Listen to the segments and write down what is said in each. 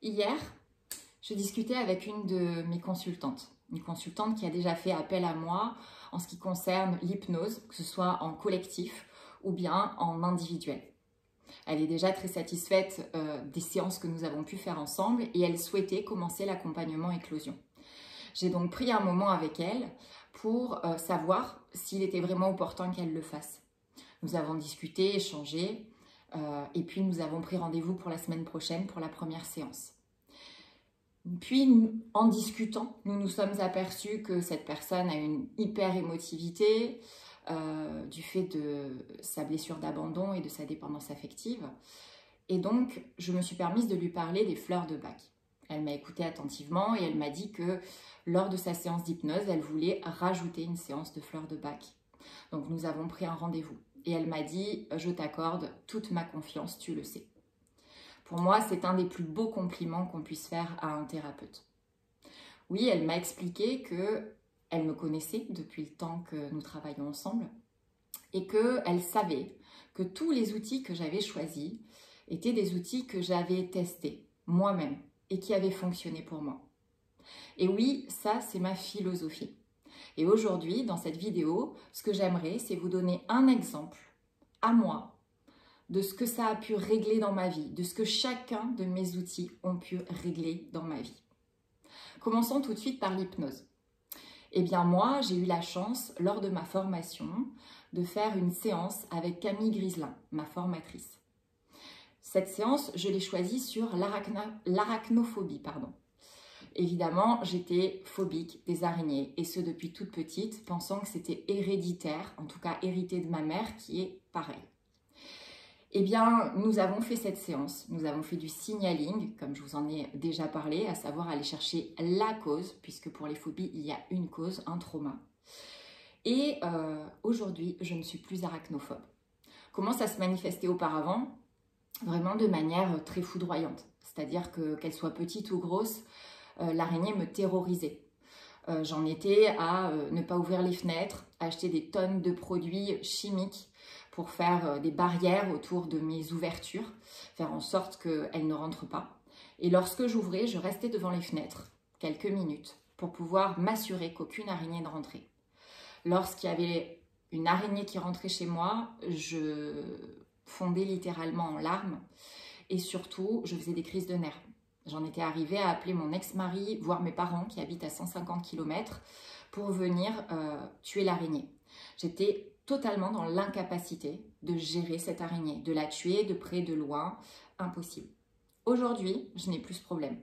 Hier, je discutais avec une de mes consultantes, une consultante qui a déjà fait appel à moi en ce qui concerne l'hypnose, que ce soit en collectif ou bien en individuel. Elle est déjà très satisfaite des séances que nous avons pu faire ensemble et elle souhaitait commencer l'accompagnement éclosion. J'ai donc pris un moment avec elle pour savoir s'il était vraiment opportun qu'elle le fasse. Nous avons discuté, échangé et puis nous avons pris rendez-vous pour la semaine prochaine pour la première séance. Puis, en discutant, nous nous sommes aperçus que cette personne a une hyper émotivité du fait de sa blessure d'abandon et de sa dépendance affective. Et donc, je me suis permise de lui parler des fleurs de Bach. Elle m'a écoutée attentivement et elle m'a dit que lors de sa séance d'hypnose, elle voulait rajouter une séance de fleurs de Bach. Donc, nous avons pris un rendez-vous. Et elle m'a dit « Je t'accorde toute ma confiance, tu le sais ». Pour moi, c'est un des plus beaux compliments qu'on puisse faire à un thérapeute. Oui, elle m'a expliqué qu'elle me connaissait depuis le temps que nous travaillons ensemble et qu'elle savait que tous les outils que j'avais choisis étaient des outils que j'avais testés moi-même et qui avaient fonctionné pour moi. Et oui, ça, c'est ma philosophie. Et aujourd'hui, dans cette vidéo, ce que j'aimerais, c'est vous donner un exemple à moi de ce que ça a pu régler dans ma vie, de ce que chacun de mes outils ont pu régler dans ma vie. Commençons tout de suite par l'hypnose. Eh bien moi, j'ai eu la chance, lors de ma formation, de faire une séance avec Camille Griselin, ma formatrice. Cette séance, je l'ai choisie sur l'arachnophobie. Évidemment, j'étais phobique des araignées, et ce depuis toute petite, pensant que c'était héréditaire, en tout cas hérité de ma mère, qui est pareil. Eh bien, nous avons fait cette séance, nous avons fait du signaling, comme je vous en ai déjà parlé, à savoir aller chercher la cause, puisque pour les phobies, il y a une cause, un trauma. Et aujourd'hui, je ne suis plus arachnophobe. Comment ça se manifestait auparavant? Vraiment de manière très foudroyante, c'est-à-dire qu'elle soit petite ou grosse, l'araignée me terrorisait. J'en étais à ne pas ouvrir les fenêtres, acheter des tonnes de produits chimiques pour faire des barrières autour de mes ouvertures, faire en sorte qu'elles ne rentrent pas. Et lorsque j'ouvrais, je restais devant les fenêtres quelques minutes pour pouvoir m'assurer qu'aucune araignée ne rentrait. Lorsqu'il y avait une araignée qui rentrait chez moi, je fondais littéralement en larmes et surtout, je faisais des crises de nerfs. J'en étais arrivée à appeler mon ex-mari, voire mes parents qui habitent à 150 km pour venir tuer l'araignée. J'étais totalement dans l'incapacité de gérer cette araignée, de la tuer de près, de loin, impossible. Aujourd'hui, je n'ai plus ce problème.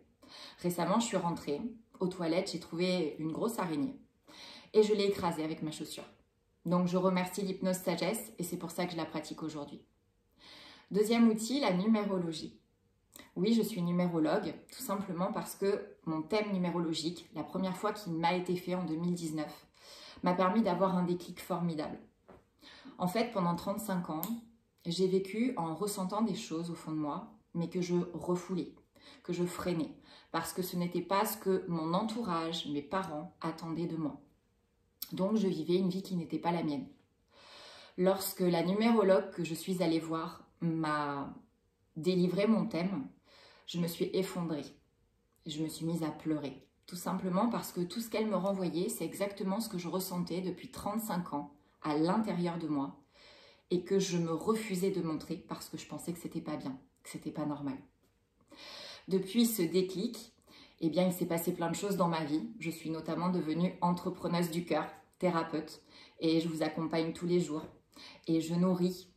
Récemment, je suis rentrée aux toilettes, j'ai trouvé une grosse araignée et je l'ai écrasée avec ma chaussure. Donc, je remercie l'hypnose sagesse et c'est pour ça que je la pratique aujourd'hui. Deuxième outil, la numérologie. Oui, je suis numérologue, tout simplement parce que mon thème numérologique, la première fois qu'il m'a été fait en 2019, m'a permis d'avoir un déclic formidable. En fait, pendant 35 ans, j'ai vécu en ressentant des choses au fond de moi, mais que je refoulais, que je freinais, parce que ce n'était pas ce que mon entourage, mes parents, attendaient de moi. Donc, je vivais une vie qui n'était pas la mienne. Lorsque la numérologue que je suis allée voir m'a délivré mon thème, je me suis effondrée. Je me suis mise à pleurer. Tout simplement parce que tout ce qu'elle me renvoyait, c'est exactement ce que je ressentais depuis 35 ans à l'intérieur de moi et que je me refusais de montrer parce que je pensais que c'était pas bien, que c'était pas normal. Depuis ce déclic, eh bien, il s'est passé plein de choses dans ma vie. Je suis notamment devenue entrepreneuse du cœur, thérapeute, et je vous accompagne tous les jours. Et je nourris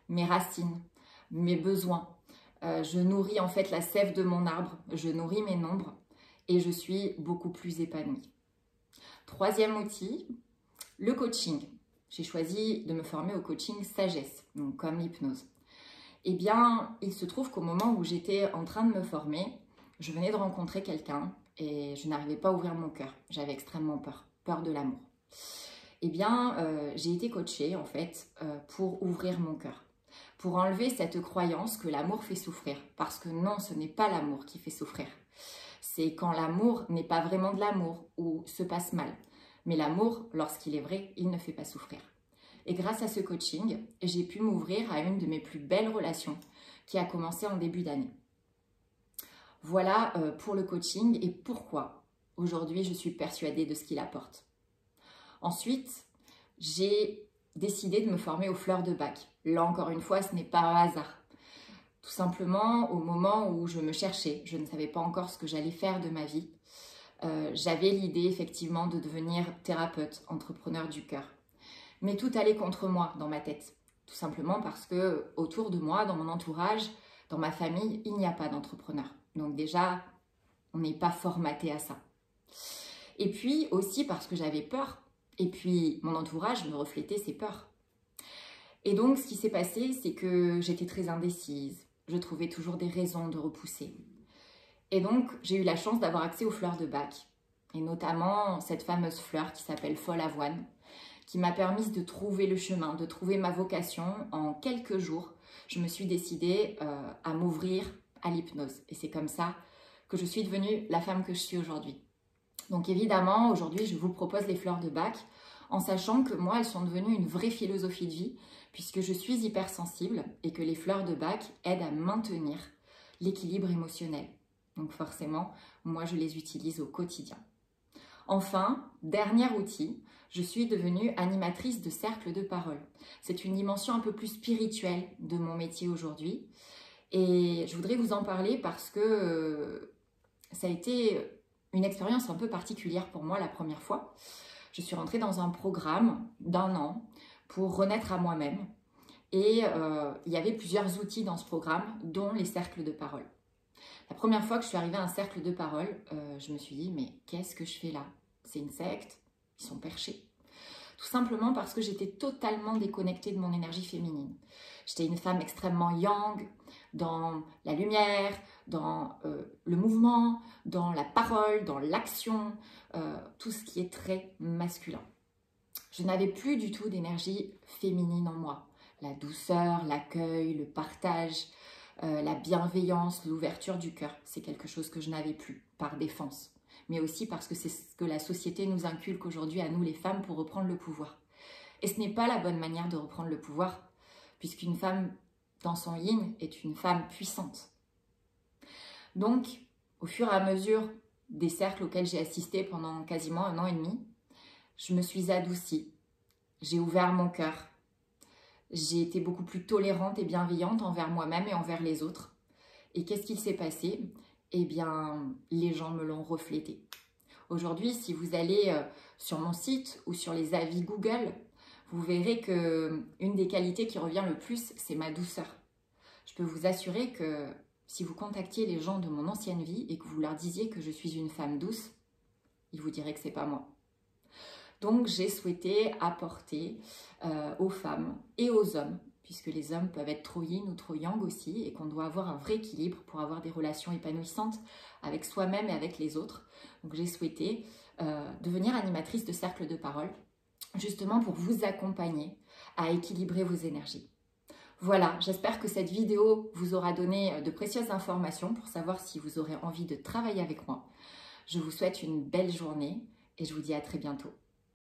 mes racines, mes besoins. Je nourris en fait la sève de mon arbre, je nourris mes nombres et je suis beaucoup plus épanouie. Troisième outil, le coaching. J'ai choisi de me former au coaching sagesse, donc comme l'hypnose. Eh bien, il se trouve qu'au moment où j'étais en train de me former, je venais de rencontrer quelqu'un et je n'arrivais pas à ouvrir mon cœur. J'avais extrêmement peur, peur de l'amour. Eh bien, j'ai été coachée en fait pour ouvrir mon cœur. Pour enlever cette croyance que l'amour fait souffrir. Parce que non, ce n'est pas l'amour qui fait souffrir. C'est quand l'amour n'est pas vraiment de l'amour ou se passe mal. Mais l'amour, lorsqu'il est vrai, il ne fait pas souffrir. Et grâce à ce coaching, j'ai pu m'ouvrir à une de mes plus belles relations qui a commencé en début d'année. Voilà pour le coaching et pourquoi aujourd'hui je suis persuadée de ce qu'il apporte. Ensuite, j'ai décidé de me former aux fleurs de bac. Là encore une fois, ce n'est pas un hasard. Tout simplement, au moment où je me cherchais, je ne savais pas encore ce que j'allais faire de ma vie. J'avais l'idée effectivement de devenir thérapeute, entrepreneur du cœur. Mais tout allait contre moi dans ma tête. Tout simplement parce que autour de moi, dans mon entourage, dans ma famille, il n'y a pas d'entrepreneur. Donc déjà, on n'est pas formaté à ça. Et puis aussi parce que j'avais peur. Et puis mon entourage me reflétait ses peurs. Et donc ce qui s'est passé, c'est que j'étais très indécise. Je trouvais toujours des raisons de repousser. Et donc j'ai eu la chance d'avoir accès aux fleurs de bac. Et notamment cette fameuse fleur qui s'appelle folle avoine, qui m'a permis de trouver le chemin, de trouver ma vocation. En quelques jours, je me suis décidée à m'ouvrir à l'hypnose. Et c'est comme ça que je suis devenue la femme que je suis aujourd'hui. Donc évidemment, aujourd'hui, je vous propose les fleurs de bac en sachant que moi, elles sont devenues une vraie philosophie de vie puisque je suis hypersensible et que les fleurs de bac aident à maintenir l'équilibre émotionnel. Donc forcément, moi, je les utilise au quotidien. Enfin, dernier outil, je suis devenue animatrice de cercles de parole. C'est une dimension un peu plus spirituelle de mon métier aujourd'hui. Et je voudrais vous en parler parce que ça a été une expérience un peu particulière pour moi la première fois. Je suis rentrée dans un programme d'1 an pour renaître à moi-même. Et il y avait plusieurs outils dans ce programme, dont les cercles de parole. La première fois que je suis arrivée à un cercle de parole, je me suis dit, mais qu'est-ce que je fais là? C'est une secte, ils sont perchés. Tout simplement parce que j'étais totalement déconnectée de mon énergie féminine. J'étais une femme extrêmement yang, dans la lumière, dans le mouvement, dans la parole, dans l'action, tout ce qui est très masculin. Je n'avais plus du tout d'énergie féminine en moi. La douceur, l'accueil, le partage, la bienveillance, l'ouverture du cœur, c'est quelque chose que je n'avais plus par défense. Mais aussi parce que c'est ce que la société nous inculque aujourd'hui à nous les femmes pour reprendre le pouvoir. Et ce n'est pas la bonne manière de reprendre le pouvoir, puisqu'une femme dans son yin est une femme puissante. Donc, au fur et à mesure des cercles auxquels j'ai assisté pendant quasiment 1 an et demi, je me suis adoucie, j'ai ouvert mon cœur, j'ai été beaucoup plus tolérante et bienveillante envers moi-même et envers les autres. Et qu'est-ce qu'il s'est passé? Eh bien, les gens me l'ont reflété. Aujourd'hui, si vous allez sur mon site ou sur les avis Google, vous verrez qu'une des qualités qui revient le plus, c'est ma douceur. Je peux vous assurer que si vous contactiez les gens de mon ancienne vie et que vous leur disiez que je suis une femme douce, ils vous diraient que c'est pas moi. Donc, j'ai souhaité apporter aux femmes et aux hommes, puisque les hommes peuvent être trop yin ou trop yang aussi, et qu'on doit avoir un vrai équilibre pour avoir des relations épanouissantes avec soi-même et avec les autres. Donc j'ai souhaité devenir animatrice de cercle de parole, justement pour vous accompagner à équilibrer vos énergies. Voilà, j'espère que cette vidéo vous aura donné de précieuses informations pour savoir si vous aurez envie de travailler avec moi. Je vous souhaite une belle journée et je vous dis à très bientôt.